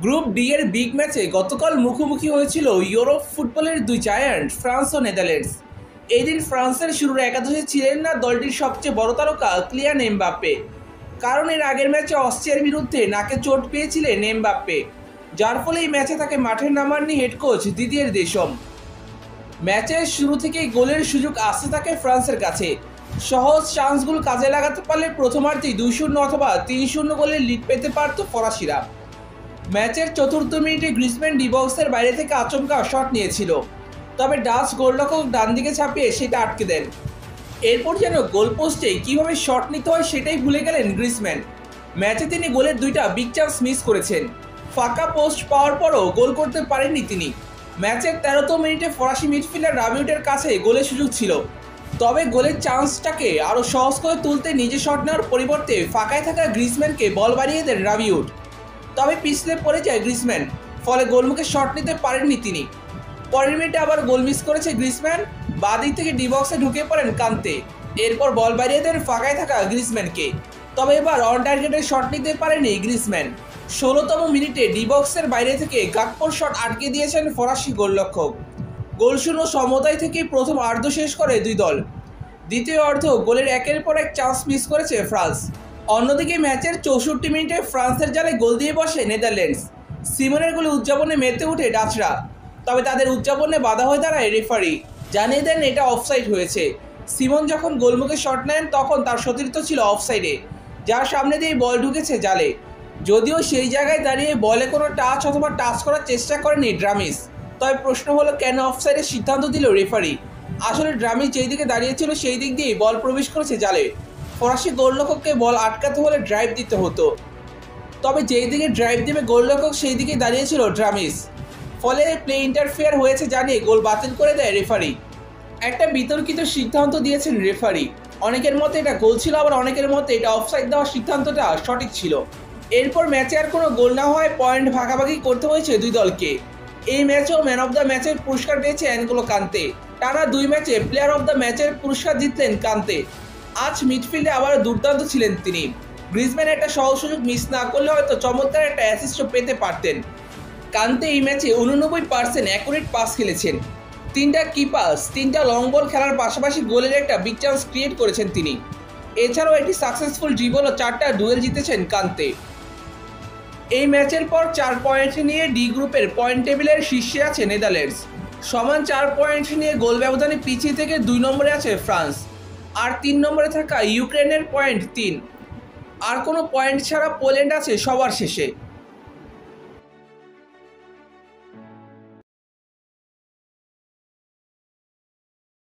Group D এর big ম্যাচে গতকাল মুখোমুখি হয়েছিল ইউরোপ ফুটবলের দুই জায়ান্ট ফ্রান্স ও নেদারল্যান্ডস। এই দিন ফ্রান্সের শুরুর একাদশে ছিলেন না দলটির সবচেয়ে বড় তারকা কিলিয়ান এমবাপ্পে, কারণ এর আগের ম্যাচে অস্ট্রিয়ার বিরুদ্ধে নাকে চোট পেয়েছিলেন এমবাপ্পে, যার ফলে এই ম্যাচে তাকে মাঠে নামাননি হেড কোচ দিদিয়ের দেশম। ম্যাচের শুরু থেকেই গোলের সুযোগ আসতে থাকে ফ্রান্সের কাছে। সহজ চান্সগুলো কাজে লাগাতে পারলে প্রথমার্ধেই 2-0 অথবা 3-0 গোলের লিড পেতে পারত ফরাসিরা। ম্যাচের চতুর্থ মিনিটে গ্রিজম্যান ডি বক্সের বাইরে থেকে আচমকা শট নিয়েছিল, তবে ডাচ গোলরক্ষক ডান দিকে ছাপিয়ে সেটা আটকে দেন। এরপর যেন গোলপোস্টে কীভাবে শট নিতে হয় সেটাই ভুলে গেলেন গ্রিজম্যান। ম্যাচে তিনি গোলের দুইটা বিগ চান্স মিস করেছেন। ফাঁকা পোস্ট পাওয়ার পরও গোল করতে পারেননি তিনি। ম্যাচের 13তম মিনিটে ফরাসি মিডফিল্ডার রাবিউটের কাছে গোলের সুযোগ ছিল, তবে গোলের চান্সটাকে আরও সহজ করে তুলতে নিজে শট নেওয়ার পরিবর্তে ফাঁকায় থাকা গ্রিজম্যানকে বল বাড়িয়ে দেন রাবিউট, তবে পিছলে পড়ে যায় গ্রিজম্যান, ফলে গোলমুখে শট নিতে পারেননি তিনি। পরের মিনিটে আবার গোল মিস করেছে গ্রিজম্যান, বাদিক থেকে ডি বক্সে ঢুকে পড়েন কান্তে, এরপর বল বাড়িয়ে দেন ফাঁকায় থাকা গ্রিজম্যানকে, তবে এবার অন টার্গেটে শট নিতে পারেনি গ্রিজম্যান। 16তম মিনিটে ডি বক্সের বাইরে থেকে গাকপোর শট আটকে দিয়েছেন ফরাসি গোলরক্ষক। গোলশূন্য সমতায় থেকে প্রথম অর্ধ শেষ করে দুই দল। দ্বিতীয় অর্ধ গোলের একের পর এক চান্স মিস করেছে ফ্রান্স। অন্যদিকে ম্যাচের 64 মিনিটে ফ্রান্সের জালে গোল দিয়ে বসে নেদারল্যান্ডস। সিমনের গোলে উদযাপনে মেতে ওঠে ডাচরা, তবে তাদের উদযাপনে বাধা হয়ে দাঁড়ায় রেফারি, জানিয়ে দেন এটা অফসাইড হয়েছে। সিমন যখন গোলমুখে শট নেন তখন তার সতীর্থ ছিল অফসাইডে, যার সামনে দিয়ে বল ঢুকেছে জালে, যদিও সেই জায়গায় দাঁড়িয়ে বলে কোনো টাচ অথবা টাচ করার চেষ্টা করেনি ড্রামিস। তবে প্রশ্ন হলো, কেন অফসাইডের সিদ্ধান্ত দিল রেফারি? আসলে ড্রামিস যেই দিকে দাঁড়িয়েছিল সেই দিক দিয়েই বল প্রবেশ করেছে জালে। ফরাসি গোলরক্ষককে বল আটকাতে হলে ড্রাইভ দিতে হতো, তবে যেই দিকে ড্রাইভ দেবে গোলরক্ষক সেই দিকে দাঁড়িয়েছিল ড্রামিস, ফলে প্লে ইন্টারফেয়ার হয়েছে জানিয়ে গোল বাতিল করে দেয় রেফারি। একটা বিতর্কিত সিদ্ধান্ত দিয়েছেন রেফারি, অনেকের মতে এটা গোল ছিল, আবার অনেকের মতে এটা অফসাইড দেওয়ার সিদ্ধান্তটা সঠিক ছিল। এরপর ম্যাচে আর কোনো গোল না হয় পয়েন্ট ভাগাভাগি করতে হয়েছে দুই দলকে। এই ম্যাচেও ম্যান অফ দ্য ম্যাচের পুরস্কার পেয়েছে অ্যানগোলো কান্তে। টানা 2 ম্যাচে প্লেয়ার অফ দ্য ম্যাচের পুরস্কার জিতলেন কান্তে। আজ মিডফিল্ডে আবারও দুর্দান্ত ছিলেন তিনি। গ্রিজম্যান একটা সহজ সুযোগ মিস না করলে হয়তো চমৎকার একটা অ্যাসিস্টও পেতে পারতেন। কান্তে এই ম্যাচে 89% অ্যাকুরেট পাস খেলেছেন, 3টা কি পাস, 3টা লং বল খেলার পাশাপাশি গোলের একটা বিগ চান্স ক্রিয়েট করেছেন তিনি। এছাড়াও একটি সাকসেসফুল ড্রিবল ও 4টা ডুয়েল জিতেছেন কান্তে। এই ম্যাচের পর 4 পয়েন্ট নিয়ে ডি গ্রুপের পয়েন্ট টেবিলের শীর্ষে আছে নেদারল্যান্ডস। সমান 4 পয়েন্ট নিয়ে গোল ব্যবধানে পিছিয়ে থেকে 2 নম্বরে আছে ফ্রান্স, আর 3 নম্বরে থাকা ইউক্রেনের পয়েন্ট 3, আর কোনো পয়েন্ট ছাড়া পোল্যান্ড আছে সবার শেষে।